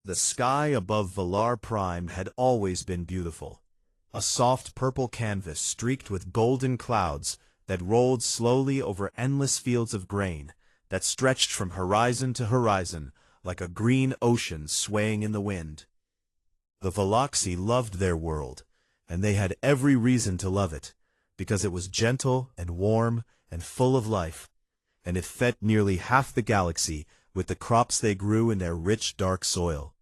The sky above Valar Prime had always been beautiful. A soft purple canvas streaked with golden clouds that rolled slowly over endless fields of grain that stretched from horizon to horizon like a green ocean swaying in the wind. The Valaxi loved their world, and they had every reason to love it, because it was gentle and warm and full of life, and it fed nearly half the galaxy with the crops they grew in their rich, dark soil.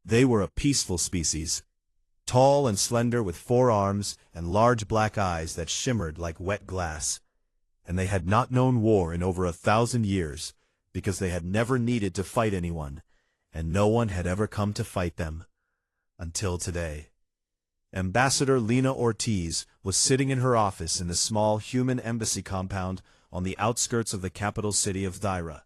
They were a peaceful species, tall and slender with 4 arms and large black eyes that shimmered like wet glass. And they had not known war in over 1,000 years, because they had never needed to fight anyone, and no one had ever come to fight them. Until today. Ambassador Lena Ortiz was sitting in her office in the small human embassy compound on the outskirts of the capital city of Thyra,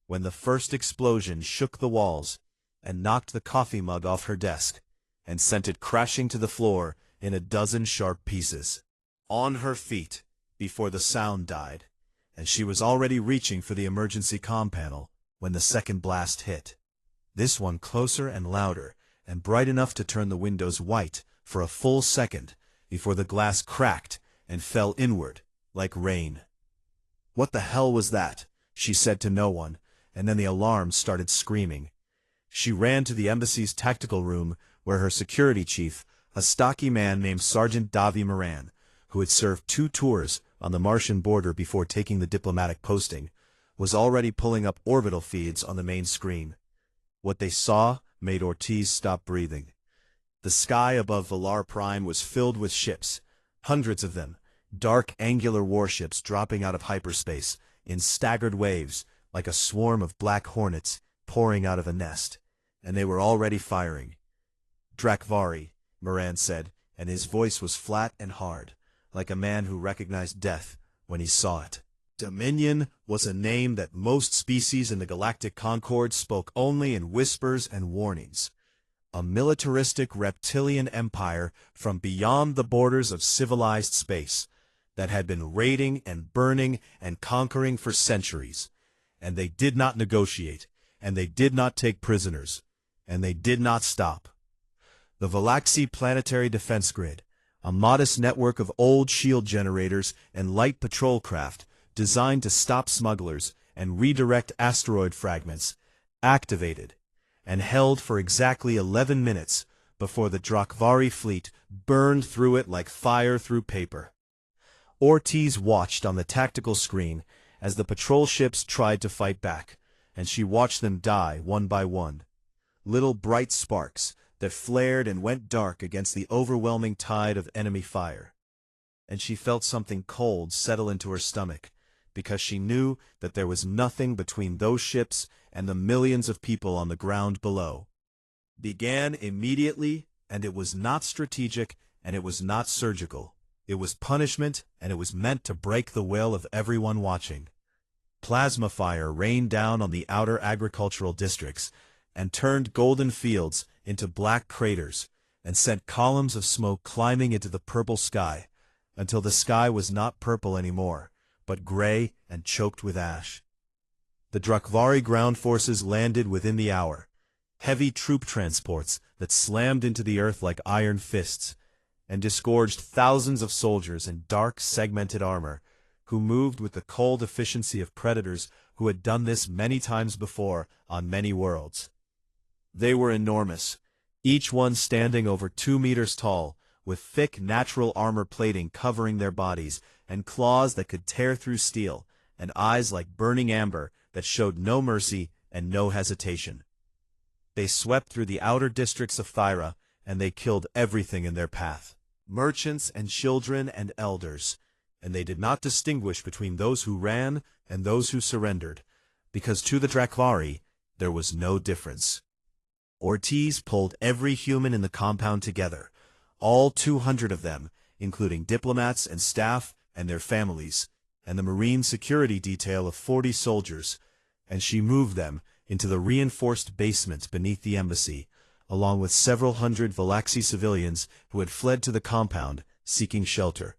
when the first explosion shook the walls and knocked the coffee mug off her desk, and sent it crashing to the floor in a dozen sharp pieces. On her feet, before the sound died, and she was already reaching for the emergency comm panel when the second blast hit. This one closer and louder, and bright enough to turn the windows white for a full second before the glass cracked and fell inward like rain. "What the hell was that?" she said to no one, and then the alarm started screaming. She ran to the embassy's tactical room where her security chief, a stocky man named Sergeant Davi Moran, who had served 2 tours on the Martian border before taking the diplomatic posting, was already pulling up orbital feeds on the main screen. What they saw made Ortiz stop breathing. The sky above Valar Prime was filled with ships, hundreds of them, dark angular warships dropping out of hyperspace in staggered waves like a swarm of black hornets pouring out of a nest, and they were already firing. "Drakvari," Moran said, and his voice was flat and hard, like a man who recognized death when he saw it. Dominion was a name that most species in the Galactic Concord spoke only in whispers and warnings. A militaristic reptilian empire from beyond the borders of civilized space that had been raiding and burning and conquering for centuries. And they did not negotiate, and they did not take prisoners, and they did not stop. The Valaxi Planetary Defense Grid, a modest network of old shield generators and light patrol craft designed to stop smugglers and redirect asteroid fragments, activated, and held for exactly 11 minutes before the Drakvari fleet burned through it like fire through paper. Ortiz watched on the tactical screen as the patrol ships tried to fight back, and she watched them die one by one. Little bright sparks that flared and went dark against the overwhelming tide of enemy fire. And she felt something cold settle into her stomach, because she knew that there was nothing between those ships and the millions of people on the ground below. Began immediately, and it was not strategic, and it was not surgical. It was punishment, and it was meant to break the will of everyone watching. Plasma fire rained down on the outer agricultural districts, and turned golden fields into black craters, and sent columns of smoke climbing into the purple sky, until the sky was not purple anymore, but gray and choked with ash. The Drakvari ground forces landed within the hour, heavy troop transports that slammed into the earth like iron fists, and disgorged thousands of soldiers in dark, segmented armor, who moved with the cold efficiency of predators who had done this many times before on many worlds. They were enormous, each one standing over 2 meters tall, with thick natural armor plating covering their bodies, and claws that could tear through steel, and eyes like burning amber that showed no mercy and no hesitation. They swept through the outer districts of Thyra, and they killed everything in their path, merchants and children and elders, and they did not distinguish between those who ran and those who surrendered, because to the Drakvari there was no difference. Ortiz pulled every human in the compound together, all 200 of them, including diplomats and staff and their families, and the Marine security detail of 40 soldiers, and she moved them into the reinforced basement beneath the embassy, along with several hundred Valaxi civilians who had fled to the compound, seeking shelter.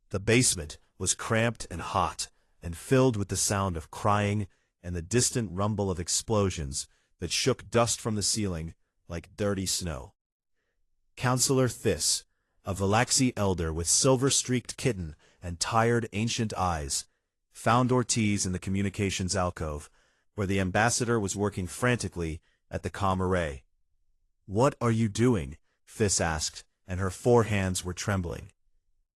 The basement was cramped and hot, and filled with the sound of crying and the distant rumble of explosions that shook dust from the ceiling like dirty snow. Counselor Thys, a Valaxi elder with silver-streaked kitten and tired ancient eyes, found Ortiz in the communications alcove, where the ambassador was working frantically at the comm array. "What are you doing?" Thys asked, and her four hands were trembling.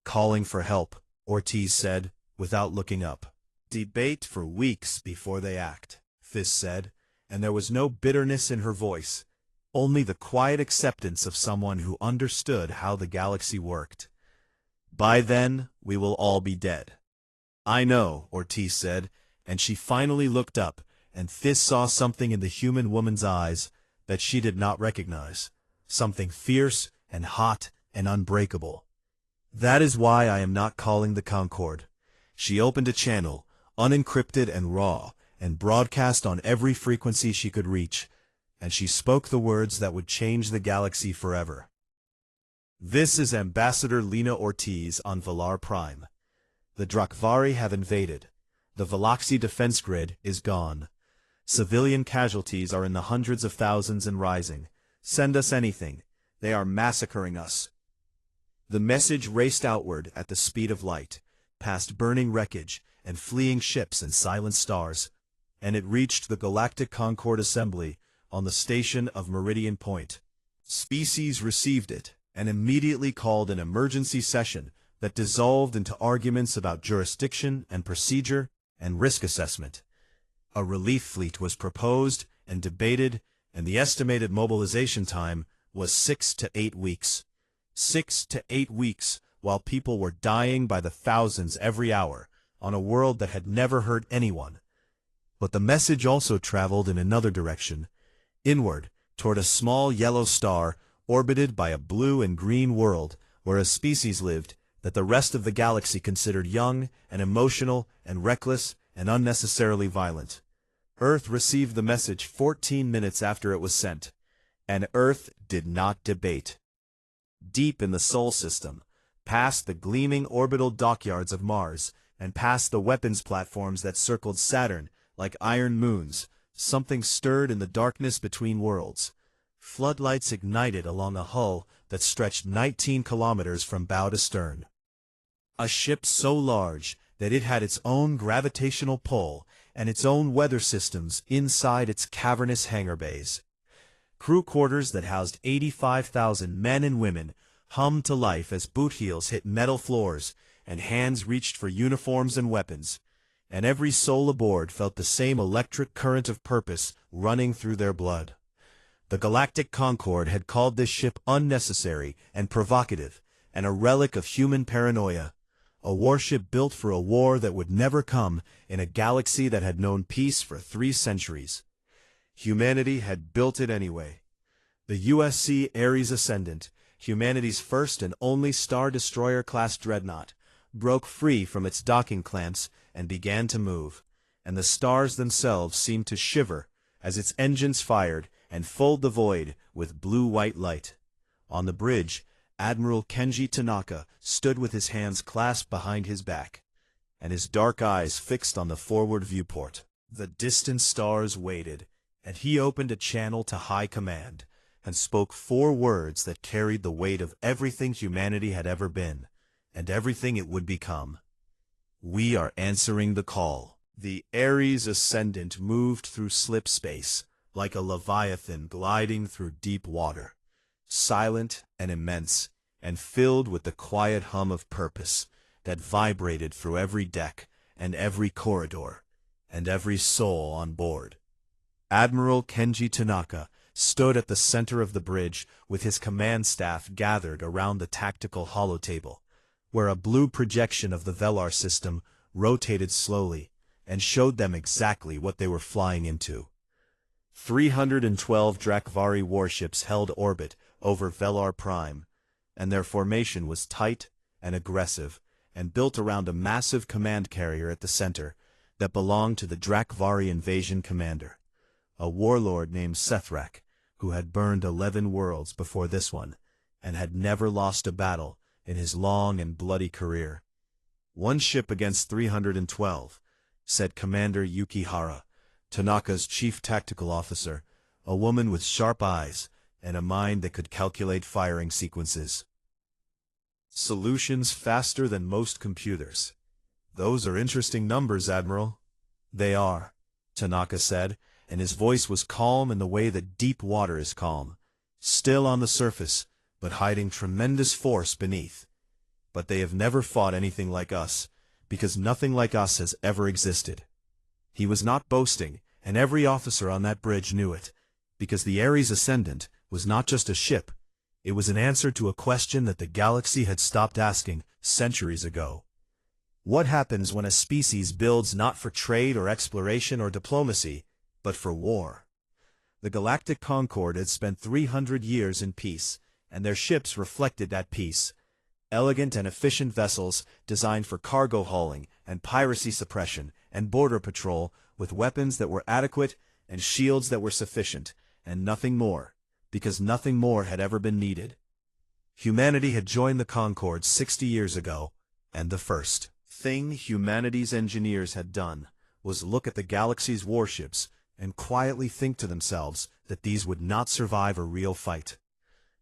"Calling for help," Ortiz said, without looking up. "Debate for weeks before they act," Thys said, and there was no bitterness in her voice, only the quiet acceptance of someone who understood how the galaxy worked. "By then, we will all be dead." "I know," Ortiz said, and she finally looked up, and Thys saw something in the human woman's eyes that she did not recognize, something fierce and hot and unbreakable. "That is why I am not calling the Concorde." She opened a channel, unencrypted and raw, and broadcast on every frequency she could reach, and she spoke the words that would change the galaxy forever. "This is Ambassador Lena Ortiz on Valar Prime. The Drakvari have invaded. The Valaxi defense grid is gone. Civilian casualties are in the hundreds of thousands and rising. Send us anything. They are massacring us." The message raced outward at the speed of light, past burning wreckage and fleeing ships and silent stars, and it reached the Galactic Concorde Assembly on the station of Meridian Point. Species received it and immediately called an emergency session that dissolved into arguments about jurisdiction and procedure and risk assessment. A relief fleet was proposed and debated, and the estimated mobilization time was 6 to 8 weeks. 6 to 8 weeks, while people were dying by the thousands every hour on a world that had never hurt anyone. But the message also traveled in another direction, inward, toward a small yellow star orbited by a blue and green world where a species lived that the rest of the galaxy considered young and emotional and reckless and unnecessarily violent. Earth received the message 14 minutes after it was sent, and Earth did not debate. Deep in the Sol system, past the gleaming orbital dockyards of Mars, and past the weapons platforms that circled Saturn like iron moons, something stirred in the darkness between worlds. Floodlights ignited along a hull that stretched 19 kilometers from bow to stern. A ship so large that it had its own gravitational pull and its own weather systems inside its cavernous hangar bays. Crew quarters that housed 85,000 men and women hummed to life as boot heels hit metal floors and hands reached for uniforms and weapons, and every soul aboard felt the same electric current of purpose running through their blood. The Galactic Concorde had called this ship unnecessary and provocative, and a relic of human paranoia, a warship built for a war that would never come in a galaxy that had known peace for 3 centuries. Humanity had built it anyway. The USC Ares Ascendant, humanity's first and only Star Destroyer-class dreadnought, broke free from its docking clamps and began to move, and the stars themselves seemed to shiver as its engines fired and filled the void with blue-white light. On the bridge, Admiral Kenji Tanaka stood with his hands clasped behind his back, and his dark eyes fixed on the forward viewport. The distant stars waited, and he opened a channel to High Command, and spoke 4 words that carried the weight of everything humanity had ever been, and everything it would become. "We are answering the call." The Ares Ascendant moved through slip space, like a leviathan gliding through deep water, silent and immense, and filled with the quiet hum of purpose that vibrated through every deck and every corridor and every soul on board. Admiral Kenji Tanaka stood at the center of the bridge with his command staff gathered around the tactical holotable, where a blue projection of the Velar system rotated slowly and showed them exactly what they were flying into. 312 Drakvari warships held orbit over Valar Prime, and their formation was tight and aggressive and built around a massive command carrier at the center that belonged to the Drakvari invasion commander, a warlord named Sethrak, who had burned 11 worlds before this one and had never lost a battle in his long and bloody career. "1 ship against 312, said Commander Yukihara, Tanaka's chief tactical officer, a woman with sharp eyes, and a mind that could calculate firing sequences. Solutions faster than most computers. Those are interesting numbers, Admiral. They are, Tanaka said, and his voice was calm in the way that deep water is calm, still on the surface, but hiding tremendous force beneath. But they have never fought anything like us, because nothing like us has ever existed. He was not boasting, and every officer on that bridge knew it, because the Ares Ascendant was not just a ship, it was an answer to a question that the galaxy had stopped asking centuries ago. What happens when a species builds not for trade or exploration or diplomacy, but for war? The Galactic Concord had spent 300 years in peace, and their ships reflected that peace. Elegant and efficient vessels designed for cargo hauling and piracy suppression and border patrol, with weapons that were adequate and shields that were sufficient, and nothing more, because nothing more had ever been needed. Humanity had joined the Concord 60 years ago, and the first thing humanity's engineers had done was look at the galaxy's warships and quietly think to themselves that these would not survive a real fight.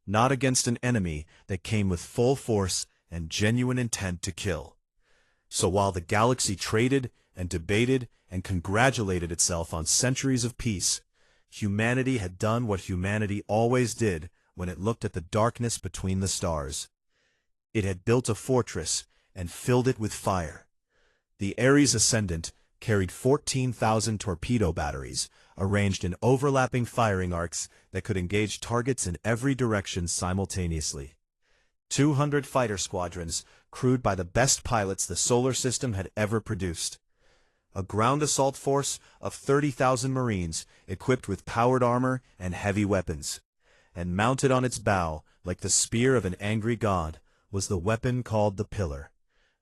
Not against an enemy that came with full force and genuine intent to kill. So while the galaxy traded and debated and congratulated itself on centuries of peace, humanity had done what humanity always did when it looked at the darkness between the stars. It had built a fortress and filled it with fire. The Ares Ascendant carried 14,000 torpedo batteries, arranged in overlapping firing arcs that could engage targets in every direction simultaneously. 200 fighter squadrons, crewed by the best pilots the solar system had ever produced. A ground assault force of 30,000 Marines, equipped with powered armor and heavy weapons. And mounted on its bow, like the spear of an angry god, was the weapon called the Pillar,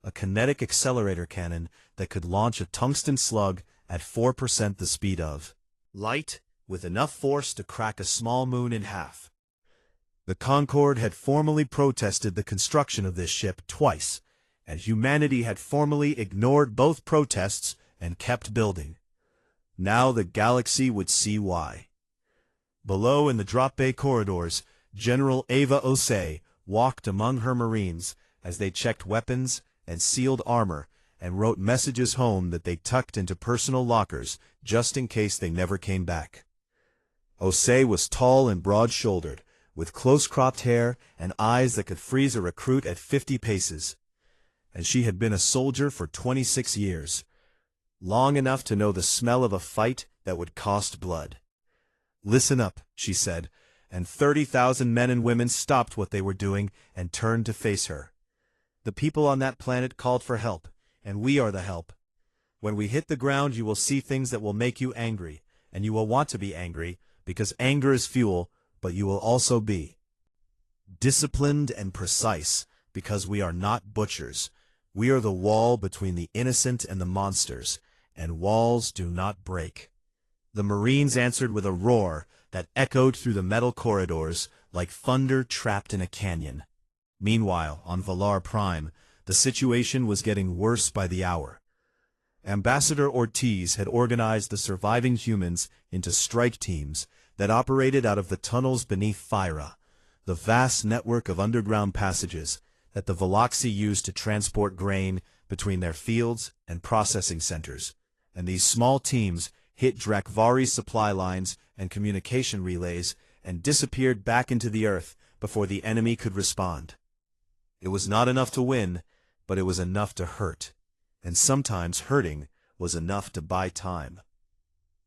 a kinetic accelerator cannon that could launch a tungsten slug at 4% the speed of light, with enough force to crack a small moon in half. The Concord had formally protested the construction of this ship twice, and humanity had formally ignored both protests and kept building. Now the galaxy would see why. Below in the drop bay corridors, General Ava Osei walked among her Marines as they checked weapons and sealed armor and wrote messages home that they tucked into personal lockers just in case they never came back. Osei was tall and broad-shouldered, with close-cropped hair and eyes that could freeze a recruit at 50 paces. And she had been a soldier for 26 years, long enough to know the smell of a fight that would cost blood. "Listen up," she said, and 30,000 men and women stopped what they were doing and turned to face her. "The people on that planet called for help, and we are the help. When we hit the ground, you will see things that will make you angry, and you will want to be angry, because anger is fuel, but you will also be disciplined and precise, because we are not butchers. We are the wall between the innocent and the monsters, and walls do not break." The Marines answered with a roar that echoed through the metal corridors like thunder trapped in a canyon. Meanwhile, on Valar Prime, the situation was getting worse by the hour. Ambassador Ortiz had organized the surviving humans into strike teams that operated out of the tunnels beneath Phyra, the vast network of underground passages that the Veloxi used to transport grain between their fields and processing centers, and these small teams hit Drakvari's supply lines and communication relays and disappeared back into the earth before the enemy could respond. It was not enough to win, but it was enough to hurt, and sometimes hurting was enough to buy time.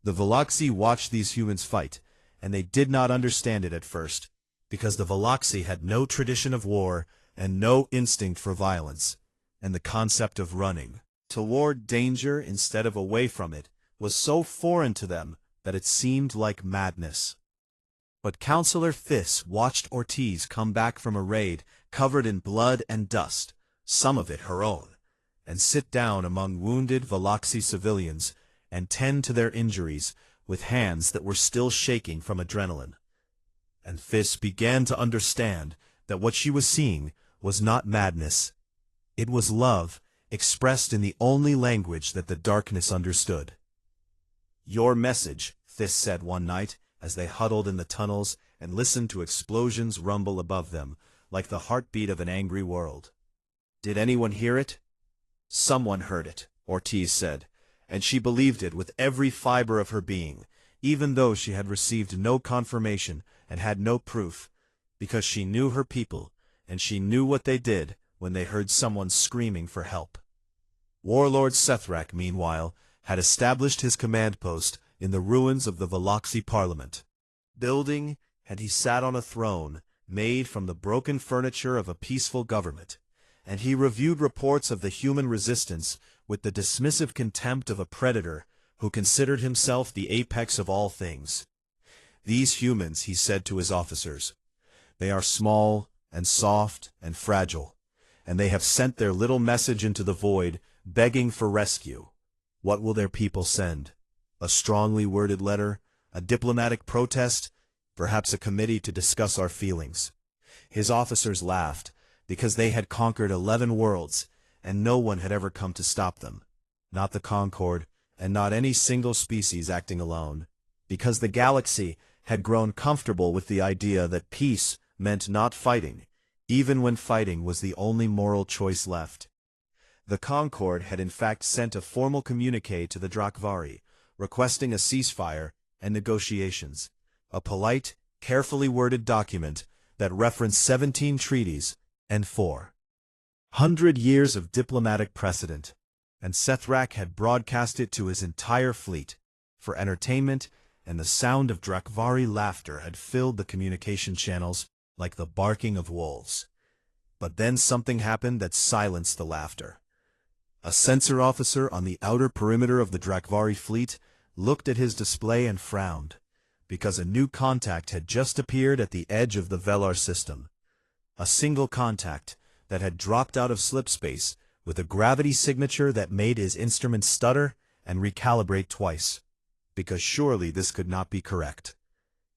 The Veloxi watched these humans fight, and they did not understand it at first, because the Veloxi had no tradition of war and no instinct for violence, and the concept of running toward danger instead of away from it was so foreign to them that it seemed like madness. But Counselor Thys watched Ortiz come back from a raid covered in blood and dust, some of it her own, and sit down among wounded Veloxi civilians and tend to their injuries with hands that were still shaking from adrenaline. And Thys began to understand that what she was seeing was not madness. It was love, expressed in the only language that the darkness understood. "Your message," Thys said one night, as they huddled in the tunnels and listened to explosions rumble above them, like the heartbeat of an angry world. "Did anyone hear it?" "Someone heard it," Ortiz said, and she believed it with every fiber of her being, even though she had received no confirmation and had no proof, because she knew her people, and she knew what they did when they heard someone screaming for help. Warlord Sethrak, meanwhile, had established his command post in the ruins of the Veloxi Parliament building, and he sat on a throne made from the broken furniture of a peaceful government, and he reviewed reports of the human resistance with the dismissive contempt of a predator who considered himself the apex of all things. "These humans," he said to his officers, "they are small and soft and fragile, and they have sent their little message into the void, begging for rescue. What will their people send? A strongly worded letter? A diplomatic protest? Perhaps a committee to discuss our feelings?" His officers laughed, because they had conquered 11 worlds, and no one had ever come to stop them. Not the Concord, and not any single species acting alone, because the galaxy had grown comfortable with the idea that peace meant not fighting, even when fighting was the only moral choice left. The Concord had in fact sent a formal communique to the Drakvari, requesting a ceasefire and negotiations, a polite, carefully worded document that referenced 17 treaties and 400 years of diplomatic precedent, and Sethrak had broadcast it to his entire fleet, for entertainment, and the sound of Drakvari laughter had filled the communication channels like the barking of wolves. But then something happened that silenced the laughter. A sensor officer on the outer perimeter of the Drakvari fleet looked at his display and frowned, because a new contact had just appeared at the edge of the Velar system. A single contact that had dropped out of slipspace with a gravity signature that made his instrument stutter and recalibrate twice, because surely this could not be correct.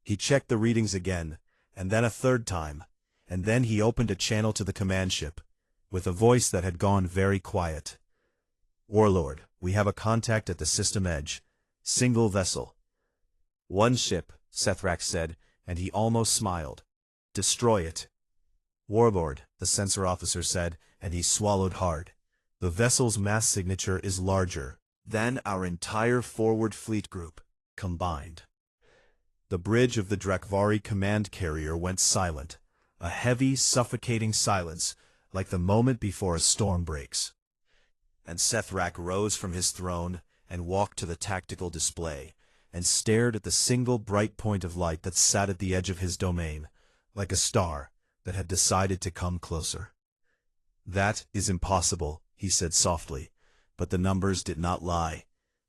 He checked the readings again, and then a third time, and then he opened a channel to the command ship, with a voice that had gone very quiet. "Warlord, we have a contact at the system edge. Single vessel." "One ship," Sethrak said, and he almost smiled. "Destroy it." "Warlord," the sensor officer said, and he swallowed hard. "The vessel's mass signature is larger than our entire forward fleet group combined." The bridge of the Drakvari command carrier went silent, a heavy, suffocating silence, like the moment before a storm breaks. And Sethrak rose from his throne and walked to the tactical display, and stared at the single bright point of light that sat at the edge of his domain, like a star that had decided to come closer. "That is impossible," he said softly, but the numbers did not lie.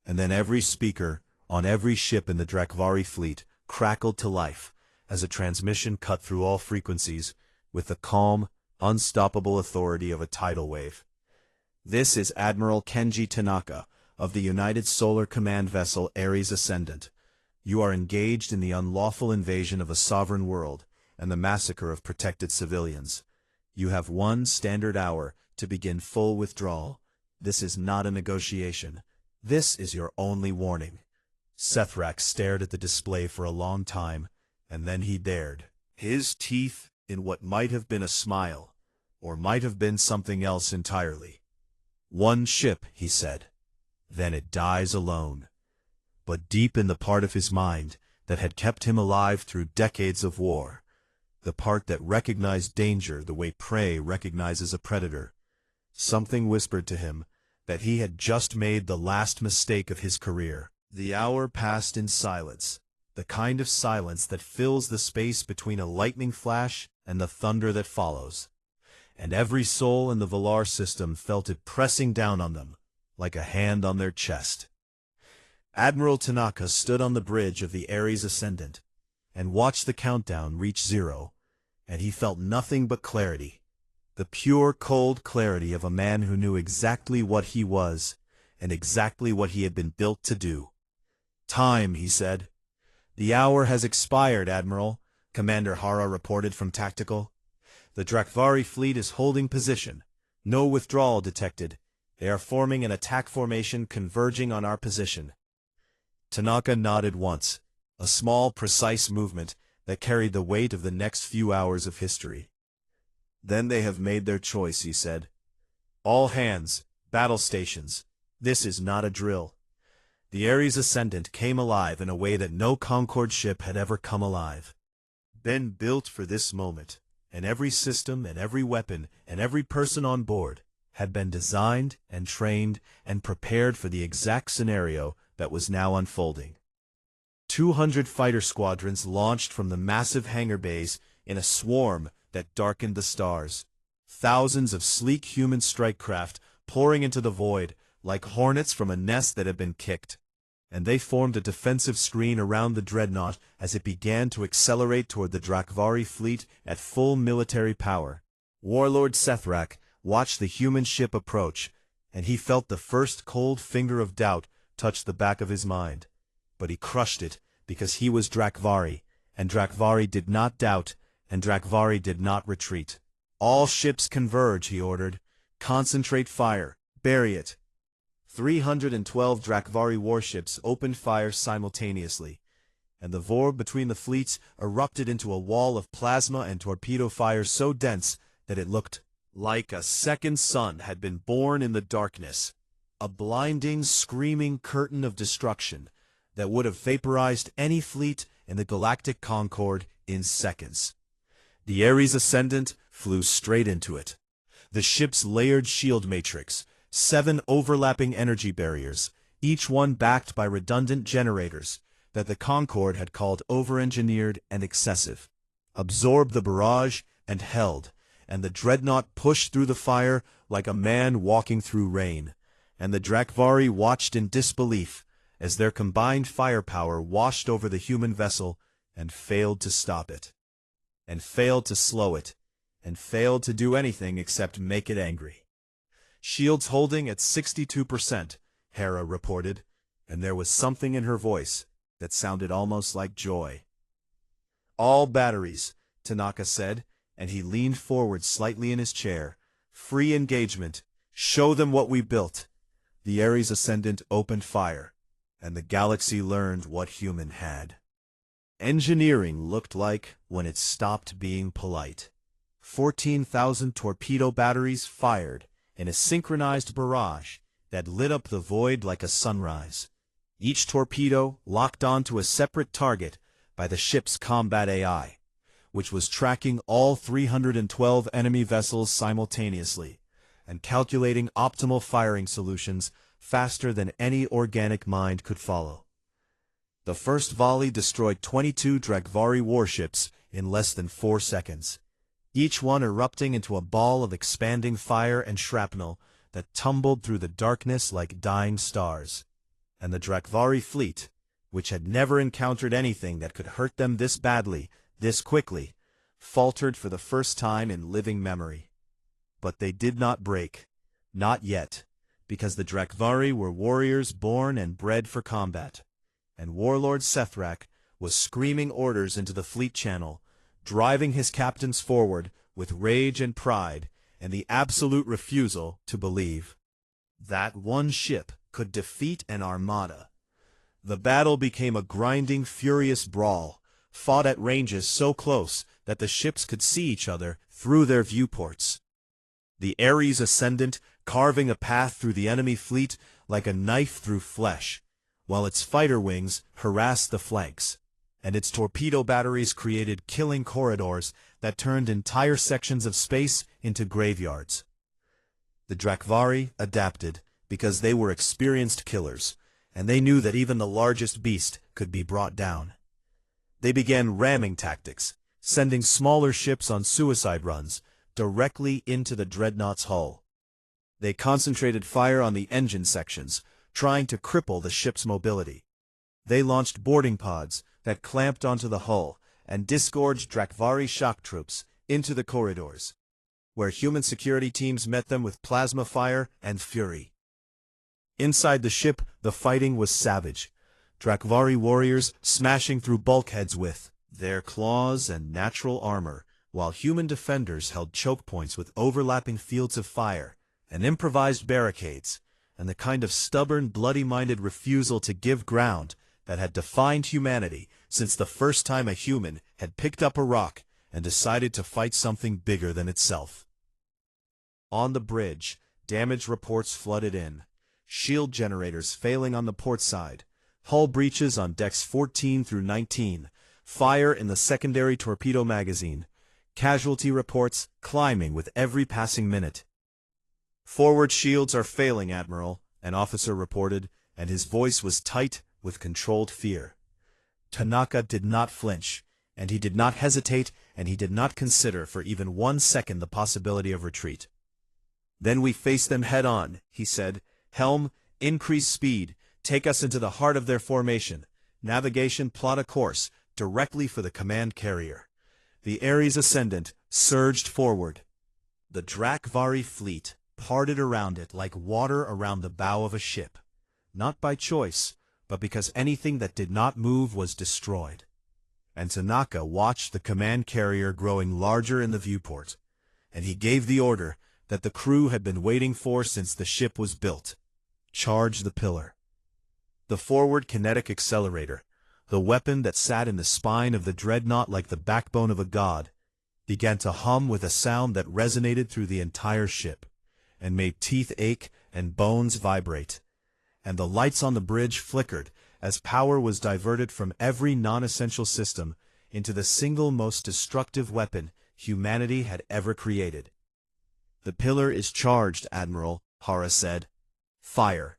And then every speaker, on every ship in the Drakvari fleet, crackled to life, as a transmission cut through all frequencies, with the calm, unstoppable authority of a tidal wave. "This is Admiral Kenji Tanaka, of the United Solar Command vessel Ares Ascendant. You are engaged in the unlawful invasion of a sovereign world, and the massacre of protected civilians. You have 1 standard hour to begin full withdrawal. This is not a negotiation. This is your only warning." Sethrak stared at the display for a long time, and then he dared, his teeth in what might have been a smile, or might have been something else entirely. "1 ship," he said. "Then it dies alone." But deep in the part of his mind that had kept him alive through decades of war, the part that recognized danger the way prey recognizes a predator, something whispered to him that he had just made the last mistake of his career. The hour passed in silence, the kind of silence that fills the space between a lightning flash and the thunder that follows. And every soul in the Valar system felt it pressing down on them, like a hand on their chest. Admiral Tanaka stood on the bridge of the Ares Ascendant, and watched the countdown reach 0, and he felt nothing but clarity, the pure, cold clarity of a man who knew exactly what he was, and exactly what he had been built to do. "Time," he said. "The hour has expired, Admiral," Commander Hara reported from Tactical. "The Drakvari fleet is holding position. No withdrawal detected. They are forming an attack formation converging on our position." Tanaka nodded once, A small, precise movement that carried the weight of the next few hours of history. Then they have made their choice, he said. All hands, battle stations. This is not a drill. The Ares Ascendant came alive in a way that no Concorde ship had ever come alive. Been built for this moment, and every system and every weapon and every person on board had been designed and trained and prepared for the exact scenario that was now unfolding. 200 fighter squadrons launched from the massive hangar bays in a swarm that darkened the stars. Thousands of sleek human strike craft pouring into the void like hornets from a nest that had been kicked. And they formed a defensive screen around the dreadnought as it began to accelerate toward the Drakvari fleet at full military power. Warlord Sethrak watched the human ship approach, and he felt the first cold finger of doubt touch the back of his mind. But he crushed it because he was Drakvari, and Drakvari did not doubt, and Drakvari did not retreat. All ships converge, he ordered. Concentrate fire. Bury it. 312 Drakvari warships opened fire simultaneously, and the void between the fleets erupted into a wall of plasma and torpedo fire so dense that it looked like a second sun had been born in the darkness, a blinding, screaming curtain of destruction that would have vaporized any fleet in the Galactic Concorde in seconds. The Ares Ascendant flew straight into it. The ship's layered shield matrix, 7 overlapping energy barriers, each one backed by redundant generators that the Concorde had called over-engineered and excessive, absorbed the barrage and held, and the dreadnought pushed through the fire like a man walking through rain, and the Drakvari watched in disbelief as their combined firepower washed over the human vessel and failed to stop it, and failed to slow it, and failed to do anything except make it angry. Shields holding at 62%, Hera reported, and there was something in her voice that sounded almost like joy. All batteries, Tanaka said, and he leaned forward slightly in his chair. Free engagement. Show them what we built. The Ares Ascendant opened fire, and the galaxy learned what human had. Engineering looked like when it stopped being polite. 14,000 torpedo batteries fired in a synchronized barrage that lit up the void like a sunrise. Each torpedo locked onto a separate target by the ship's combat AI, which was tracking all 312 enemy vessels simultaneously and calculating optimal firing solutions faster than any organic mind could follow. The first volley destroyed 22 Drakvari warships in less than 4 seconds, each one erupting into a ball of expanding fire and shrapnel that tumbled through the darkness like dying stars. And the Drakvari fleet, which had never encountered anything that could hurt them this badly, this quickly, faltered for the first time in living memory. But they did not break. Not yet, because the Drakvari were warriors born and bred for combat. And Warlord Sethrak was screaming orders into the fleet channel, driving his captains forward with rage and pride and the absolute refusal to believe that one ship could defeat an armada. The battle became a grinding, furious brawl, fought at ranges so close that the ships could see each other through their viewports. The Ares Ascendant carving a path through the enemy fleet like a knife through flesh, while its fighter wings harassed the flanks, and its torpedo batteries created killing corridors that turned entire sections of space into graveyards. The Drakvari adapted because they were experienced killers, and they knew that even the largest beast could be brought down. They began ramming tactics, sending smaller ships on suicide runs directly into the dreadnought's hull. They concentrated fire on the engine sections, trying to cripple the ship's mobility. They launched boarding pods that clamped onto the hull and disgorged Drakvari shock troops into the corridors, where human security teams met them with plasma fire and fury. Inside the ship, the fighting was savage. Drakvari warriors smashing through bulkheads with their claws and natural armor, while human defenders held choke points with overlapping fields of fire and improvised barricades, and the kind of stubborn, bloody-minded refusal to give ground that had defined humanity since the first time a human had picked up a rock and decided to fight something bigger than itself. On the bridge, damage reports flooded in. Shield generators failing on the port side, hull breaches on decks 14 through 19, fire in the secondary torpedo magazine, casualty reports climbing with every passing minute. "Forward shields are failing, Admiral," an officer reported, and his voice was tight with controlled fear. Tanaka did not flinch, and he did not hesitate, and he did not consider for even 1 second the possibility of retreat. "Then we face them head-on," he said. "Helm, increase speed, take us into the heart of their formation. Navigation, plot a course, directly for the command carrier." The Ares Ascendant surged forward. The Drakvari fleet parted around it like water around the bow of a ship, not by choice, but because anything that did not move was destroyed. And Tanaka watched the command carrier growing larger in the viewport, and he gave the order that the crew had been waiting for since the ship was built. Charge the pillar. The forward kinetic accelerator, the weapon that sat in the spine of the dreadnought like the backbone of a god, began to hum with a sound that resonated through the entire ship, and made teeth ache and bones vibrate. And the lights on the bridge flickered as power was diverted from every non-essential system into the single most destructive weapon humanity had ever created. "The pillar is charged, Admiral," Hara said. "Fire."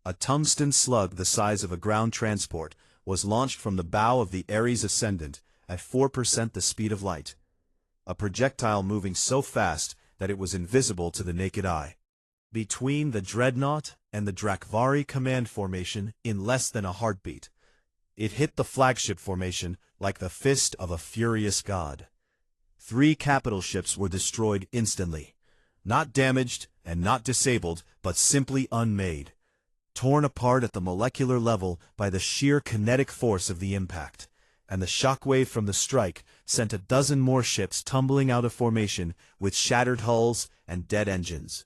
A tungsten slug the size of a ground transport was launched from the bow of the Ares Ascendant at 4% the speed of light, a projectile moving so fast that it was invisible to the naked eye. Between the dreadnought and the Drakvari command formation in less than a heartbeat, it hit the flagship formation like the fist of a furious god. 3 capital ships were destroyed instantly, not damaged and not disabled, but simply unmade, torn apart at the molecular level by the sheer kinetic force of the impact, and the shockwave from the strike sent a dozen more ships tumbling out of formation with shattered hulls and dead engines.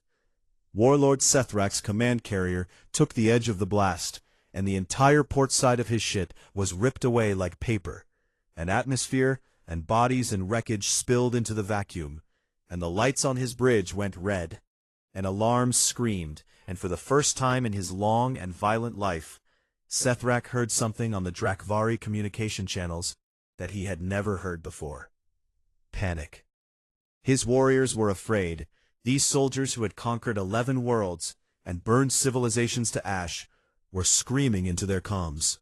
Warlord Sethrak's command carrier took the edge of the blast, and the entire port side of his ship was ripped away like paper, and atmosphere and bodies and wreckage spilled into the vacuum, and the lights on his bridge went red, and alarms screamed, and for the first time in his long and violent life, Sethrak heard something on the Drakvari communication channels that he had never heard before. Panic. His warriors were afraid. These soldiers who had conquered 11 worlds and burned civilizations to ash were screaming into their comms.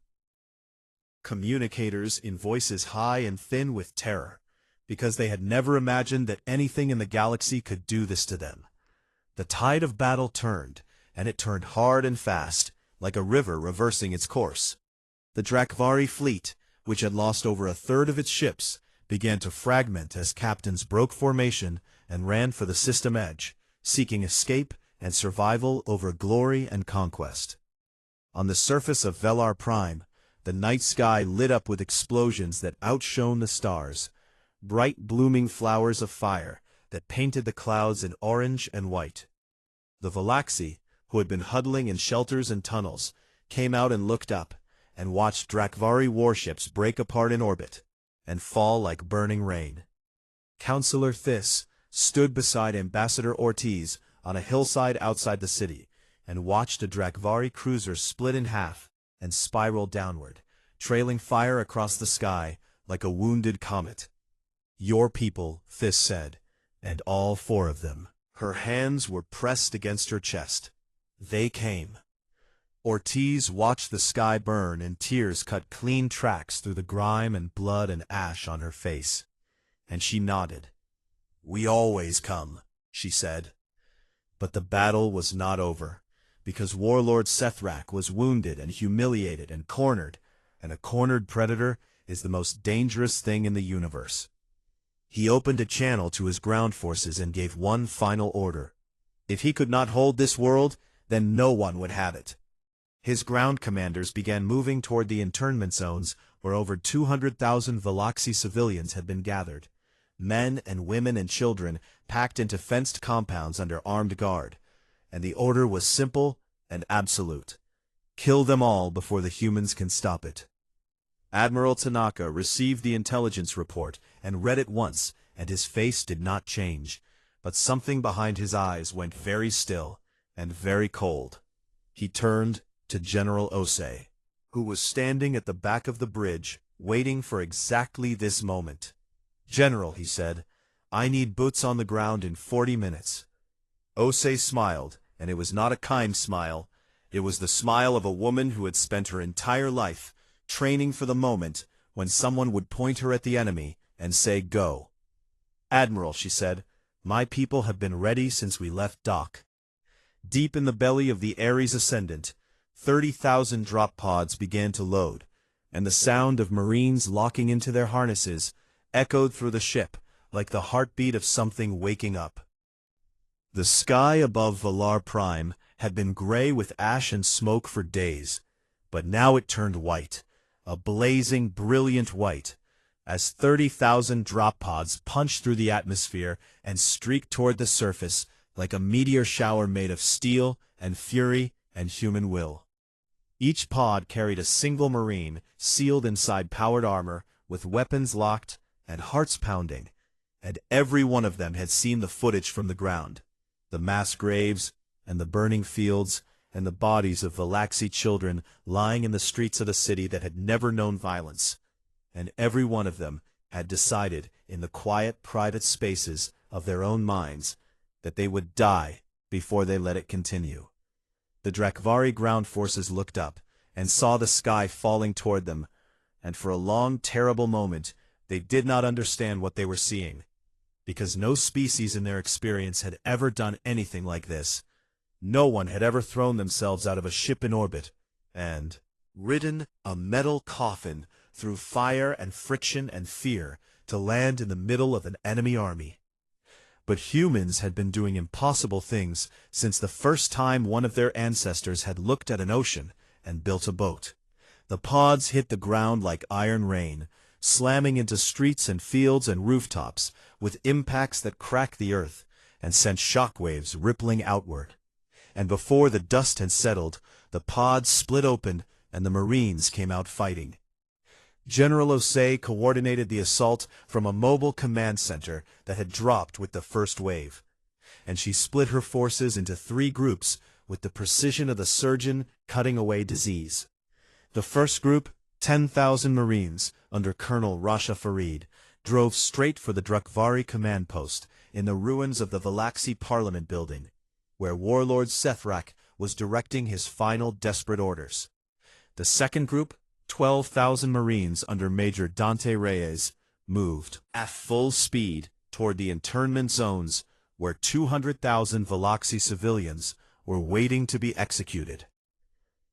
Communicators in voices high and thin with terror, because they had never imagined that anything in the galaxy could do this to them. The tide of battle turned, and it turned hard and fast, like a river reversing its course. The Drakvari fleet, which had lost over a third of its ships, began to fragment as captains broke formation and ran for the system edge, seeking escape and survival over glory and conquest. On the surface of Velar Prime, the night sky lit up with explosions that outshone the stars, bright blooming flowers of fire that painted the clouds in orange and white. The Valaxi, who had been huddling in shelters and tunnels, came out and looked up, and watched Drakvari warships break apart in orbit, and fall like burning rain. Counselor Thys stood beside Ambassador Ortiz on a hillside outside the city, and watched a Drakvari cruiser split in half and spiral downward, trailing fire across the sky like a wounded comet. "Your people," Thys said, "and all 4 of them." Her hands were pressed against her chest. "They came." Ortiz watched the sky burn, and tears cut clean tracks through the grime and blood and ash on her face. And she nodded. "We always come," she said. But the battle was not over, because Warlord Sethrak was wounded and humiliated and cornered, and a cornered predator is the most dangerous thing in the universe. He opened a channel to his ground forces and gave one final order. If he could not hold this world, then no one would have it. His ground commanders began moving toward the internment zones where over 200,000 Valaxi civilians had been gathered, men and women and children packed into fenced compounds under armed guard, and the order was simple and absolute. Kill them all before the humans can stop it. Admiral Tanaka received the intelligence report and read it once, and his face did not change, but something behind his eyes went very still and very cold. He turned to General Osei, who was standing at the back of the bridge, waiting for exactly this moment. "General," he said, "I need boots on the ground in 40 minutes. Osei smiled, and it was not a kind smile. It was the smile of a woman who had spent her entire life training for the moment when someone would point her at the enemy and say, "Go." "Admiral," she said, "my people have been ready since we left dock." Deep in the belly of the Ares Ascendant, 30,000 drop pods began to load, and the sound of Marines locking into their harnesses echoed through the ship like the heartbeat of something waking up. The sky above Valar Prime had been gray with ash and smoke for days, but now it turned white, a blazing, brilliant white, as 30,000 drop pods punched through the atmosphere and streaked toward the surface like a meteor shower made of steel and fury and human will. Each pod carried a single Marine sealed inside powered armor, with weapons locked and hearts pounding, and every one of them had seen the footage from the ground, the mass graves and the burning fields and the bodies of Valaxi children lying in the streets of a city that had never known violence, and every one of them had decided in the quiet, private spaces of their own minds that they would die before they let it continue. The Drakvari ground forces looked up and saw the sky falling toward them, and for a long, terrible moment they did not understand what they were seeing, because no species in their experience had ever done anything like this. No one had ever thrown themselves out of a ship in orbit and ridden a metal coffin through fire and friction and fear to land in the middle of an enemy army. But humans had been doing impossible things since the first time one of their ancestors had looked at an ocean and built a boat. The pods hit the ground like iron rain, slamming into streets and fields and rooftops with impacts that cracked the earth and sent shockwaves rippling outward. And before the dust had settled, the pods split open and the Marines came out fighting. General Osei coordinated the assault from a mobile command center that had dropped with the first wave, and she split her forces into 3 groups with the precision of the surgeon cutting away disease. The first group, 10,000 Marines under Colonel Rasha Farid, drove straight for the Drakvari command post in the ruins of the Valaxi Parliament building, where Warlord Sethrak was directing his final desperate orders. The second group, 12,000 Marines under Major Dante Reyes, moved at full speed toward the internment zones where 200,000 Valaxi civilians were waiting to be executed.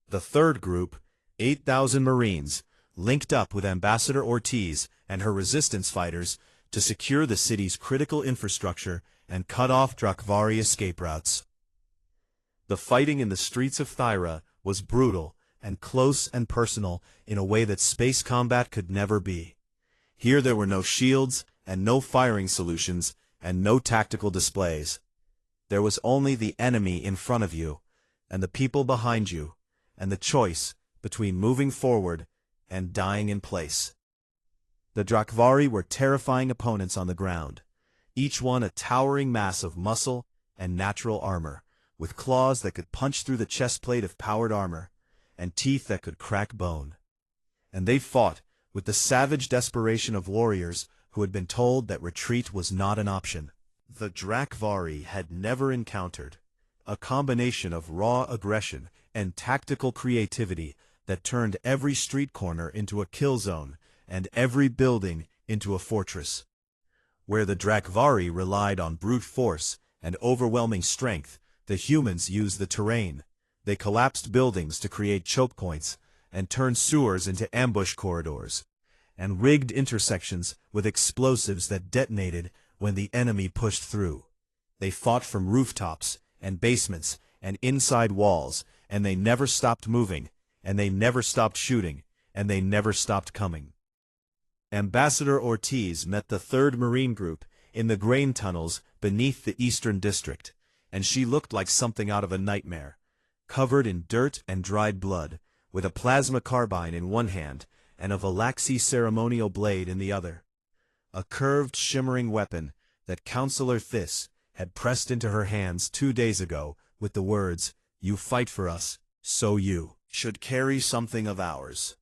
The third group, 8,000 Marines, linked up with Ambassador Ortiz and her resistance fighters to secure the city's critical infrastructure and cut off Drakvari escape routes. The fighting in the streets of Thyra was brutal and close and personal in a way that space combat could never be. Here there were no shields and no firing solutions and no tactical displays. There was only the enemy in front of you and the people behind you, and the choice between moving forward and dying in place. The Drakvari were terrifying opponents on the ground, each one a towering mass of muscle and natural armor, with claws that could punch through the chest plate of powered armor, and teeth that could crack bone. And they fought with the savage desperation of warriors who had been told that retreat was not an option. The Drakvari had never encountered a combination of raw aggression and tactical creativity that turned every street corner into a kill zone and every building into a fortress. Where the Drakvari relied on brute force and overwhelming strength, the humans used the terrain. They collapsed buildings to create choke points and turned sewers into ambush corridors, and rigged intersections with explosives that detonated when the enemy pushed through. They fought from rooftops and basements and inside walls, and they never stopped moving, and they never stopped shooting, and they never stopped coming. Ambassador Ortiz met the 3rd Marine Group in the grain tunnels beneath the Eastern District, and she looked like something out of a nightmare, covered in dirt and dried blood, with a plasma carbine in one hand and a Valaxi ceremonial blade in the other. A curved, shimmering weapon that Counselor Thys had pressed into her hands 2 days ago with the words, "You fight for us, so you should carry something of ours."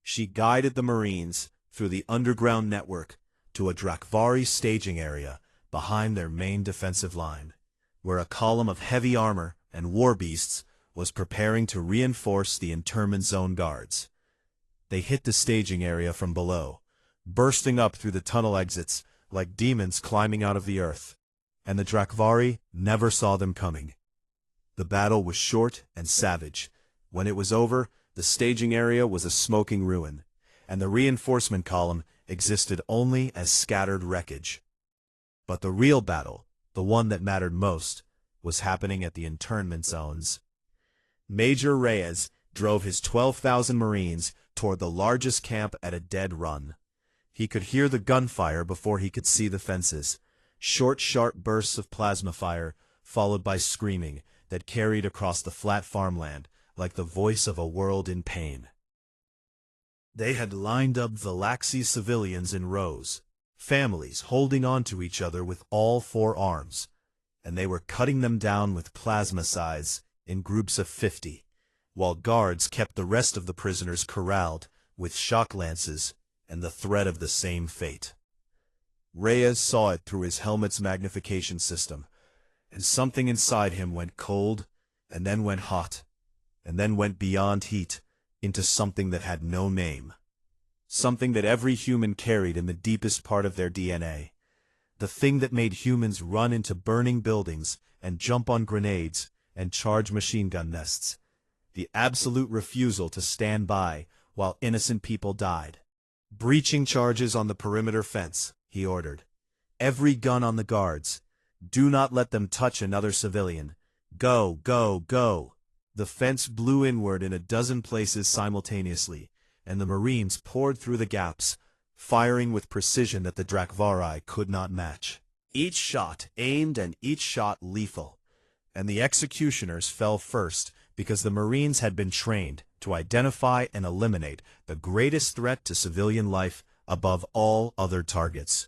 She guided the Marines through the underground network to a Drakvari staging area behind their main defensive line, where a column of heavy armor and war beasts was preparing to reinforce the internment zone guards. They hit the staging area from below, bursting up through the tunnel exits like demons climbing out of the earth, and the Drakvari never saw them coming. The battle was short and savage. When it was over, the staging area was a smoking ruin, and the reinforcement column existed only as scattered wreckage. But the real battle, the one that mattered most, was happening at the internment zones. Major Reyes drove his 12,000 Marines toward the largest camp at a dead run. He could hear the gunfire before he could see the fences, short, sharp bursts of plasma fire, followed by screaming that carried across the flat farmland like the voice of a world in pain. They had lined up Valaxi civilians in rows, families holding on to each other with all 4 arms, and they were cutting them down with plasma scythes in groups of 50, while guards kept the rest of the prisoners corralled with shock lances and the threat of the same fate. Reyes saw it through his helmet's magnification system, and something inside him went cold, and then went hot, and then went beyond heat into something that had no name. Something that every human carried in the deepest part of their DNA. The thing that made humans run into burning buildings and jump on grenades and charge machine gun nests. The absolute refusal to stand by while innocent people died. "Breaching charges on the perimeter fence," he ordered. "Every gun on the guards. Do not let them touch another civilian. Go, go, go." The fence blew inward in a dozen places simultaneously, and the Marines poured through the gaps, firing with precision that the Drakvari could not match. Each shot aimed and each shot lethal, and the executioners fell first because the Marines had been trained to identify and eliminate the greatest threat to civilian life above all other targets.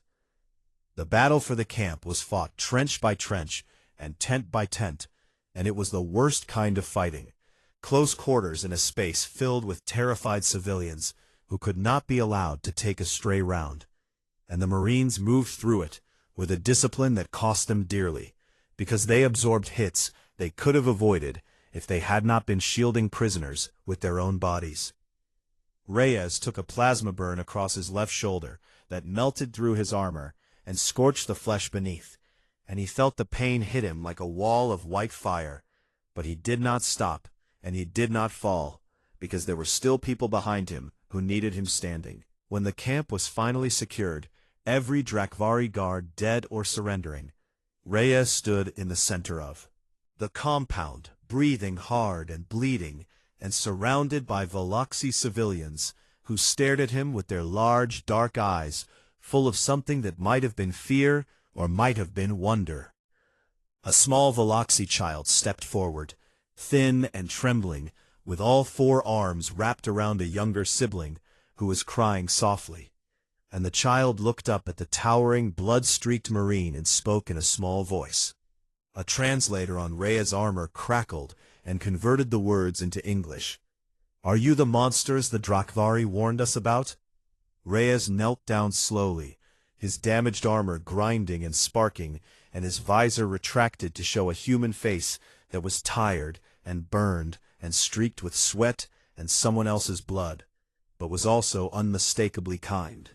The battle for the camp was fought trench by trench and tent by tent, and it was the worst kind of fighting. Close quarters in a space filled with terrified civilians who could not be allowed to take a stray round. And the Marines moved through it with a discipline that cost them dearly, because they absorbed hits they could have avoided if they had not been shielding prisoners with their own bodies. Reyes took a plasma burn across his left shoulder that melted through his armor and scorched the flesh beneath, and he felt the pain hit him like a wall of white fire. But he did not stop, and he did not fall, because there were still people behind him who needed him standing. When the camp was finally secured, every Drakvari guard dead or surrendering, Reyes stood in the center of the compound, breathing hard and bleeding, and surrounded by Valaxi civilians who stared at him with their large, dark eyes, full of something that might have been fear or might have been wonder. A small Valaxi child stepped forward, thin and trembling, with all 4 arms wrapped around a younger sibling who was crying softly. And the child looked up at the towering, blood-streaked Marine and spoke in a small voice. A translator on Reyes' armor crackled and converted the words into English. "Are you the monsters the Drakvari warned us about?" Reyes knelt down slowly, his damaged armor grinding and sparking, and his visor retracted to show a human face that was tired and burned and streaked with sweat and someone else's blood, but was also unmistakably kind.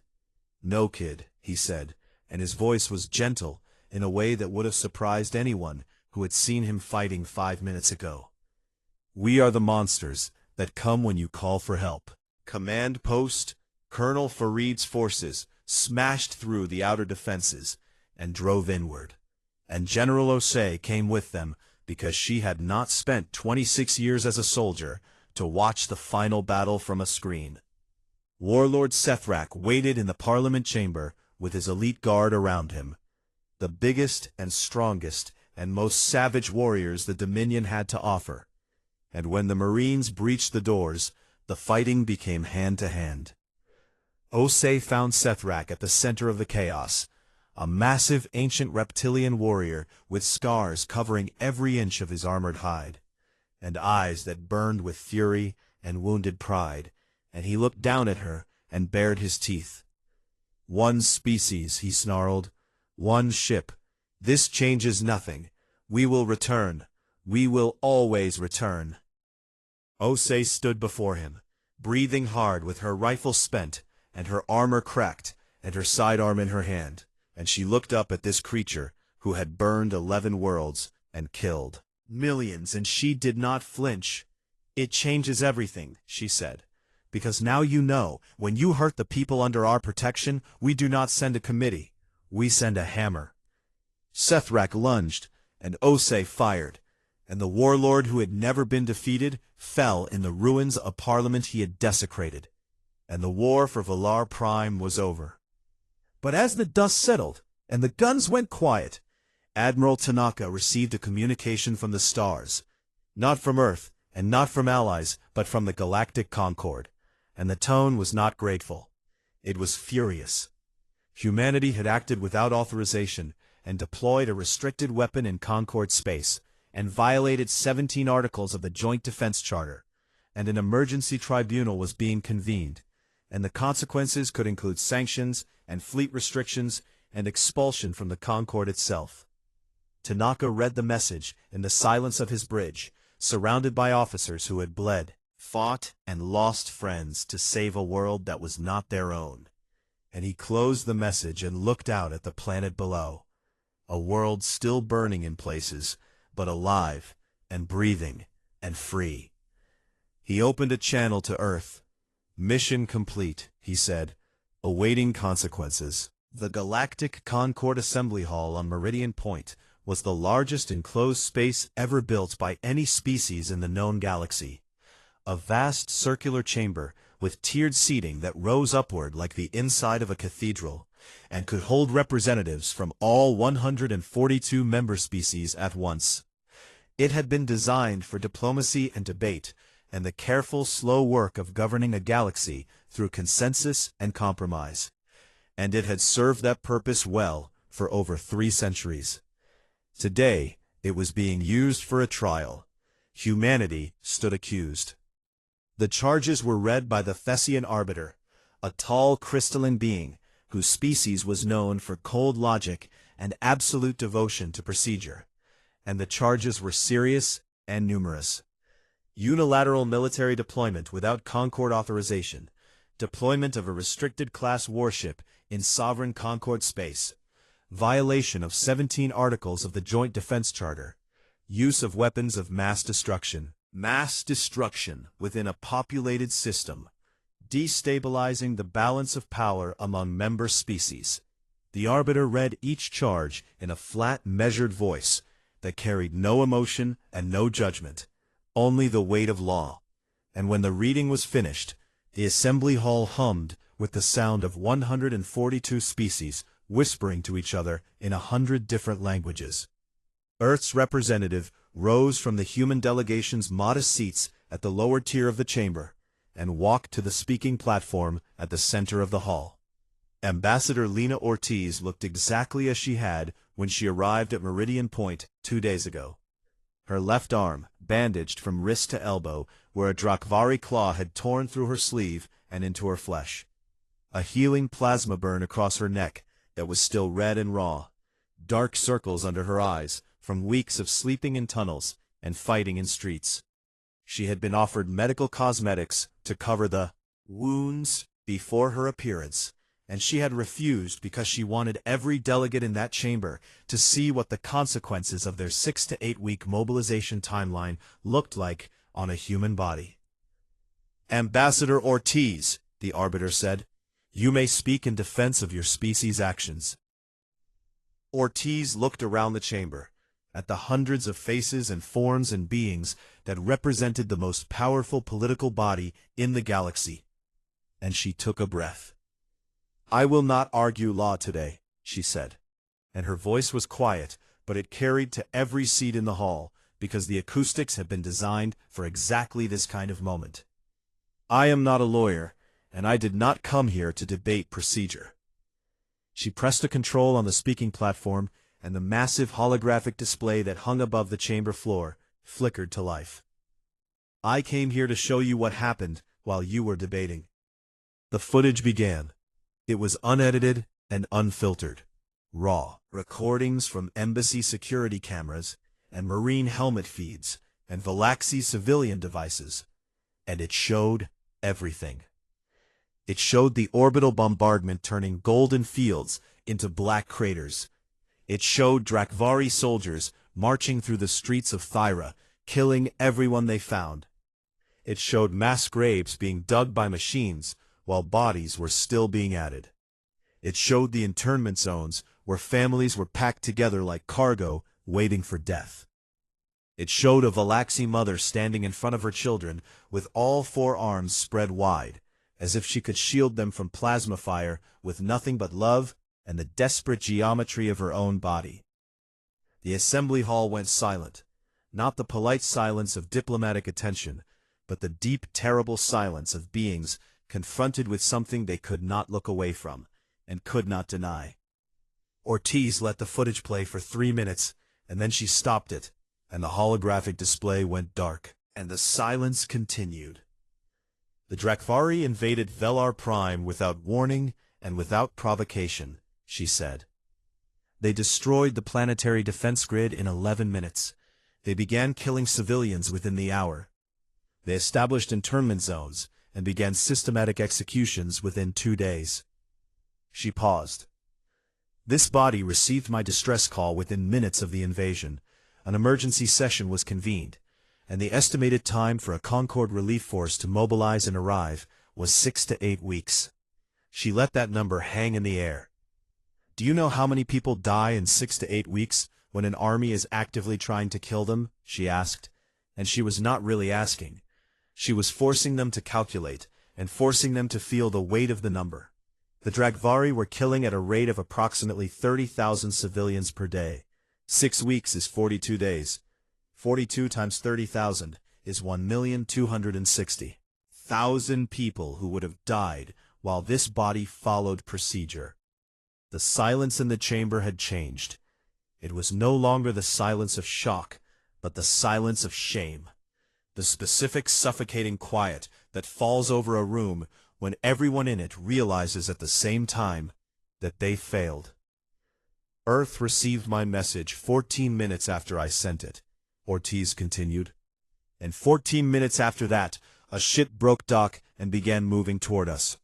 "No, kid," he said, and his voice was gentle in a way that would have surprised anyone who had seen him fighting 5 minutes ago. "We are the monsters that come when you call for help." Command Post Colonel Farid's forces smashed through the outer defenses and drove inward, and General Osei came with them because she had not spent 26 years as a soldier to watch the final battle from a screen. Warlord Sethrak waited in the Parliament chamber with his elite guard around him, the biggest and strongest and most savage warriors the Dominion had to offer. And when the Marines breached the doors, the fighting became hand-to-hand. Osei found Sethrak at the center of the chaos, a massive ancient reptilian warrior with scars covering every inch of his armored hide, and eyes that burned with fury and wounded pride, and he looked down at her and bared his teeth. "One species," he snarled. "One ship. This changes nothing. We will return. We will always return." Osei stood before him, breathing hard with her rifle spent, and her armor cracked, and her sidearm in her hand, and she looked up at this creature who had burned 11 worlds and killed millions, and she did not flinch. "It changes everything," she said, "because now you know, when you hurt the people under our protection, we do not send a committee, we send a hammer." Sethrak lunged, and Osei fired, and the warlord who had never been defeated fell in the ruins of parliament he had desecrated, and the war for Valar Prime was over. But as the dust settled, and the guns went quiet, Admiral Tanaka received a communication from the stars, not from Earth, and not from allies, but from the Galactic Concord, and the tone was not grateful. It was furious. Humanity had acted without authorization, and deployed a restricted weapon in Concord space, and violated 17 articles of the Joint Defense Charter, and an emergency tribunal was being convened, and the consequences could include sanctions and fleet restrictions and expulsion from the Concord itself. Tanaka read the message in the silence of his bridge, surrounded by officers who had bled, fought, and lost friends to save a world that was not their own. And he closed the message and looked out at the planet below, a world still burning in places, but alive and breathing and free. He opened a channel to Earth. "Mission complete," he said, awaiting consequences. The Galactic Concord Assembly Hall on Meridian Point was the largest enclosed space ever built by any species in the known galaxy. A vast circular chamber with tiered seating that rose upward like the inside of a cathedral, and could hold representatives from all 142 member species at once. It had been designed for diplomacy and debate, and the careful, slow work of governing a galaxy through consensus and compromise. And it had served that purpose well for over 3 centuries. Today, it was being used for a trial. Humanity stood accused. The charges were read by the Thessian Arbiter, a tall crystalline being whose species was known for cold logic and absolute devotion to procedure. And the charges were serious and numerous. Unilateral military deployment without Concord authorization, deployment of a restricted class warship in sovereign Concord space, violation of 17 articles of the Joint Defense Charter, use of weapons of mass destruction within a populated system, destabilizing the balance of power among member species. The Arbiter read each charge in a flat, measured voice that carried no emotion and no judgment, only the weight of law. And when the reading was finished, the assembly hall hummed with the sound of 142 species whispering to each other in 100 different languages. Earth's representative rose from the human delegation's modest seats at the lower tier of the chamber and walked to the speaking platform at the center of the hall. Ambassador Lena Ortiz looked exactly as she had when she arrived at Meridian Point 2 days ago. Her left arm, bandaged from wrist to elbow, where a Drakvari claw had torn through her sleeve and into her flesh. A healing plasma burn across her neck that was still red and raw. Dark circles under her eyes from weeks of sleeping in tunnels and fighting in streets. She had been offered medical cosmetics to cover the wounds before her appearance, and she had refused because she wanted every delegate in that chamber to see what the consequences of their 6 to 8 week mobilization timeline looked like on a human body. "Ambassador Ortiz," the Arbiter said, "you may speak in defense of your species' actions." Ortiz looked around the chamber, at the hundreds of faces and forms and beings that represented the most powerful political body in the galaxy, and she took a breath. "I will not argue law today," she said, and her voice was quiet, but it carried to every seat in the hall, because the acoustics had been designed for exactly this kind of moment. I am not a lawyer, and I did not come here to debate procedure. She pressed a control on the speaking platform, and the massive holographic display that hung above the chamber floor flickered to life. I came here to show you what happened while you were debating. The footage began. It was unedited and unfiltered. Raw recordings from embassy security cameras and marine helmet feeds and Galaxy civilian devices. And it showed everything. It showed the orbital bombardment turning golden fields into black craters. It showed Drakvari soldiers marching through the streets of Thyra, killing everyone they found. It showed mass graves being dug by machines while bodies were still being added. It showed the internment zones where families were packed together like cargo, waiting for death. It showed a Galaxy mother standing in front of her children with all four arms spread wide, as if she could shield them from plasma fire with nothing but love and the desperate geometry of her own body. The assembly hall went silent, not the polite silence of diplomatic attention, but the deep, terrible silence of beings confronted with something they could not look away from and could not deny. Ortiz let the footage play for 3 minutes, and then she stopped it, and the holographic display went dark, and the silence continued. The Drakvari invaded Velar Prime without warning and without provocation, she said. They destroyed the planetary defense grid in 11 minutes. They began killing civilians within the hour. They established internment zones and began systematic executions within 2 days. She paused. This body received my distress call within minutes of the invasion. An emergency session was convened, and the estimated time for a Concord relief force to mobilize and arrive was 6 to 8 weeks. She let that number hang in the air. Do you know how many people die in 6 to 8 weeks when an army is actively trying to kill them? She asked, and she was not really asking. She was forcing them to calculate and forcing them to feel the weight of the number. The Drakvari were killing at a rate of approximately 30,000 civilians per day. 6 weeks is 42 days. 42 times 30,000 is 1,260,000 people who would have died while this body followed procedure. The silence in the chamber had changed. It was no longer the silence of shock, but the silence of shame. The specific suffocating quiet that falls over a room when everyone in it realizes at the same time that they failed. Earth received my message 14 minutes after I sent it, Ortiz continued. And 14 minutes after that, a ship broke dock and began moving toward us.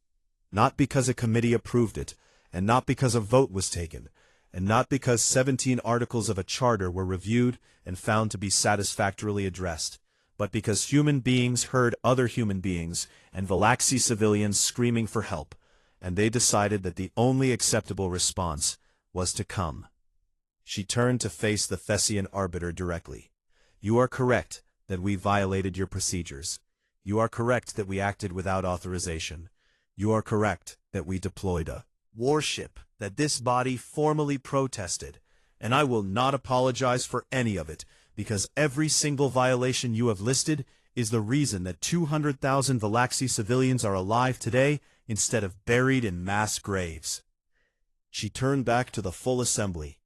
Not because a committee approved it, and not because a vote was taken, and not because 17 articles of a charter were reviewed and found to be satisfactorily addressed, but because human beings heard other human beings and Galaxy civilians screaming for help, and they decided that the only acceptable response was to come. She turned to face the Thessian arbiter directly. You are correct that we violated your procedures. You are correct that we acted without authorization. You are correct that we deployed a warship, that this body formally protested, and I will not apologize for any of it, because every single violation you have listed is the reason that 200,000 Galaxy civilians are alive today instead of buried in mass graves. She turned back to the full assembly.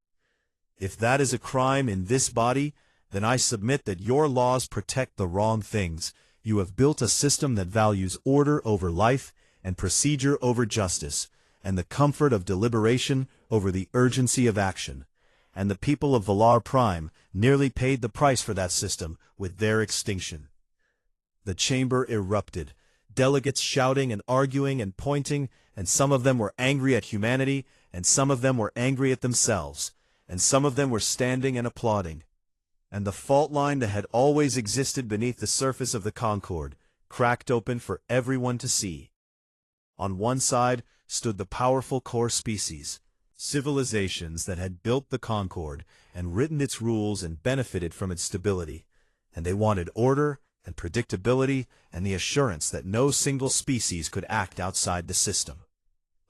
If that is a crime in this body, then I submit that your laws protect the wrong things. You have built a system that values order over life and procedure over justice, and the comfort of deliberation over the urgency of action. And the people of Velar Prime nearly paid the price for that system with their extinction. The chamber erupted, delegates shouting and arguing and pointing, and some of them were angry at humanity, and some of them were angry at themselves, and some of them were standing and applauding. And the fault line that had always existed beneath the surface of the Concord cracked open for everyone to see. On one side stood the powerful core species, civilizations that had built the Concord and written its rules and benefited from its stability, and they wanted order and predictability and the assurance that no single species could act outside the system.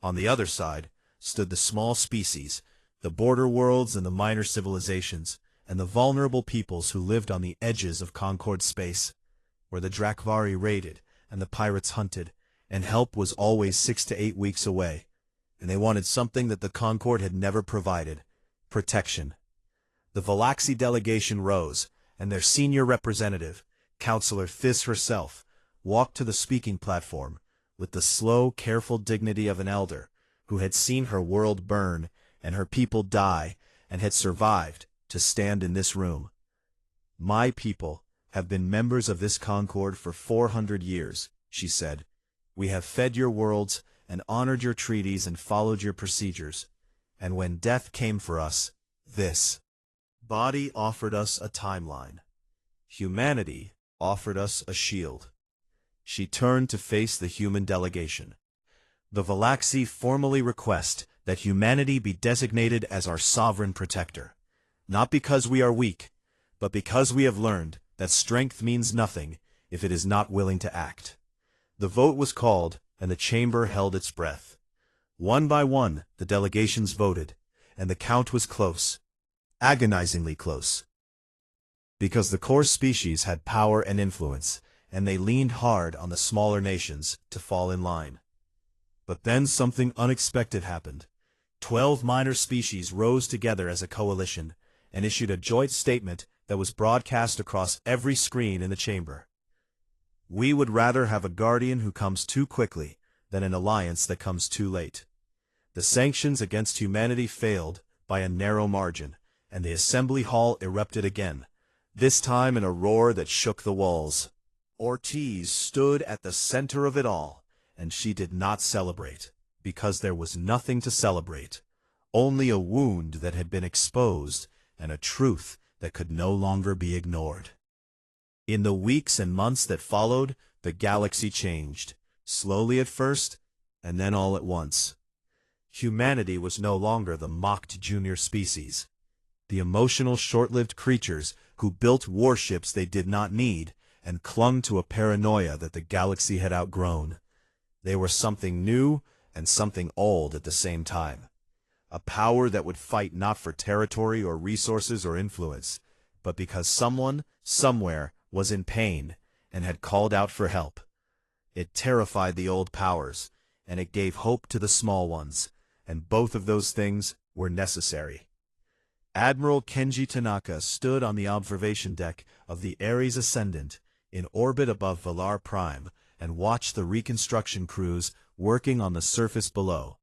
On the other side stood the small species, the border worlds and the minor civilizations, and the vulnerable peoples who lived on the edges of Concord space, where the Drakvari raided and the pirates hunted, and help was always 6 to 8 weeks away, and they wanted something that the Concord had never provided: protection. The Valaxi delegation rose, and their senior representative, Counselor Thys herself, walked to the speaking platform with the slow, careful dignity of an elder who had seen her world burn and her people die and had survived to stand in this room. "My people have been members of this Concord for 400 years, she said. "We have fed your worlds and honored your treaties and followed your procedures. And when death came for us, this body offered us a timeline. Humanity offered us a shield." She turned to face the human delegation. "The Valaxi formally request that humanity be designated as our sovereign protector, not because we are weak, but because we have learned that strength means nothing if it is not willing to act." The vote was called, and the chamber held its breath. One by one, the delegations voted, and the count was close, agonizingly close. Because the core species had power and influence, and they leaned hard on the smaller nations to fall in line. But then something unexpected happened. 12 minor species rose together as a coalition and issued a joint statement that was broadcast across every screen in the chamber. "We would rather have a guardian who comes too quickly than an alliance that comes too late." The sanctions against humanity failed by a narrow margin, and the assembly hall erupted again, this time in a roar that shook the walls. Ortiz stood at the center of it all, and she did not celebrate, because there was nothing to celebrate, only a wound that had been exposed and a truth that could no longer be ignored. In the weeks and months that followed, the galaxy changed, slowly at first, and then all at once. Humanity was no longer the mocked junior species, the emotional short-lived creatures who built warships they did not need and clung to a paranoia that the galaxy had outgrown. They were something new and something old at the same time. A power that would fight not for territory or resources or influence, but because someone, somewhere, was in pain and had called out for help. It terrified the old powers, and it gave hope to the small ones, and both of those things were necessary. Admiral Kenji Tanaka stood on the observation deck of the Ares Ascendant, in orbit above Valar Prime, and watched the reconstruction crews working on the surface below.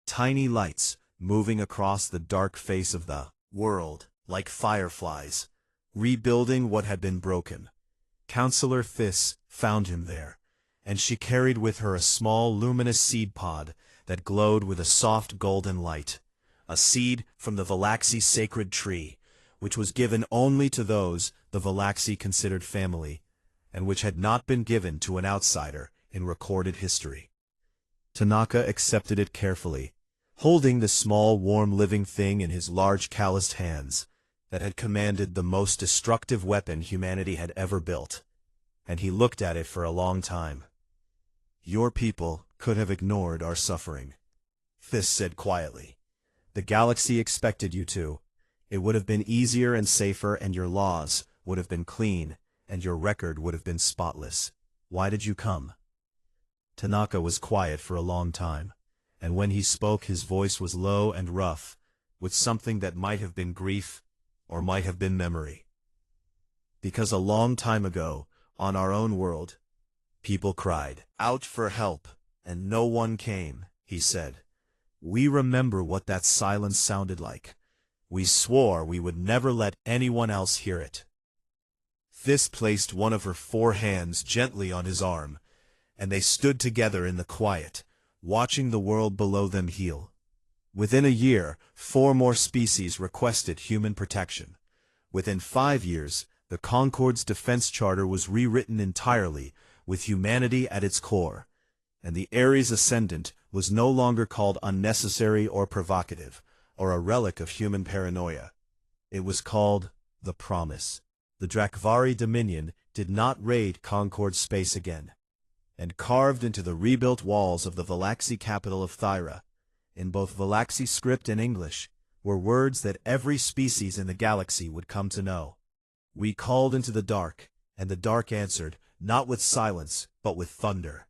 Tiny lights moving across the dark face of the world, like fireflies, rebuilding what had been broken. Counselor Thys found him there, and she carried with her a small luminous seed pod that glowed with a soft golden light, a seed from the Valaxi sacred tree, which was given only to those the Valaxi considered family, and which had not been given to an outsider in recorded history. Tanaka accepted it carefully, holding the small warm living thing in his large calloused hands that had commanded the most destructive weapon humanity had ever built, and he looked at it for a long time. "Your people could have ignored our suffering," Thys said quietly. "The galaxy expected you to. It would have been easier and safer, and your laws would have been clean, and your record would have been spotless. Why did you come?" Tanaka was quiet for a long time, and when he spoke his voice was low and rough, with something that might have been grief or might have been memory. "Because a long time ago, on our own world, people cried out for help, and no one came," he said. "We remember what that silence sounded like. We swore we would never let anyone else hear it." Thys placed one of her 4 hands gently on his arm, and they stood together in the quiet, watching the world below them heal. Within a year, 4 more species requested human protection. Within 5 years, the Concord's defense charter was rewritten entirely, with humanity at its core, and the Ares Ascendant was no longer called unnecessary or provocative, or a relic of human paranoia. It was called the Promise. The Drakvari Dominion did not raid Concord space again, and carved into the rebuilt walls of the Valaxi capital of Thyra, in both Valaxi script and English, were words that every species in the galaxy would come to know. "We called into the dark, and the dark answered, not with silence, but with thunder.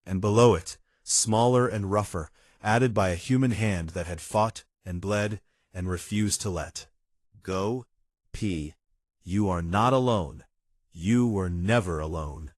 And below it, smaller and rougher, added by a human hand that had fought and bled and refused to let go. P. You are not alone. You were never alone.